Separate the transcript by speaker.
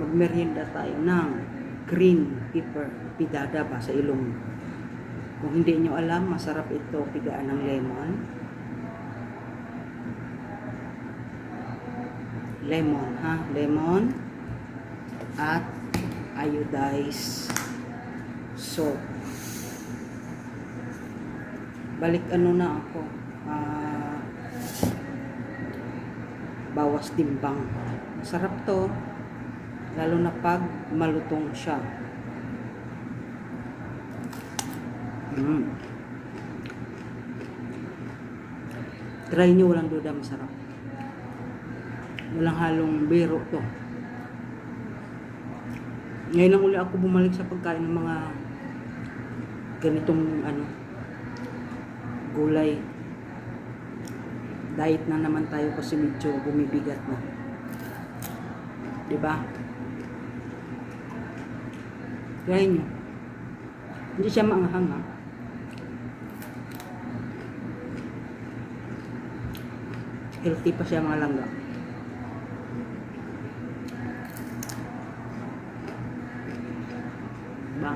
Speaker 1: magmerienda tayo ng green pepper pidada ba sa ilong. Kung hindi nyo alam, masarap ito pigaan ng lemon. Lemon, ha? Lemon at iodized salt. Balik ano na ako, bawas timbang. Masarap to, lalo na pag malutong siya. Try nyo, walang duda, masarap. Walang halong biro to. Ngayon lang uli ako bumalik sa pagkain ng mga ganitong gulay. Diet na naman tayo kasi medyo bumibigat na. Diba? Try nyo. Hindi siya maanghang, ha? Healthy pa siya, mga langga. Diba?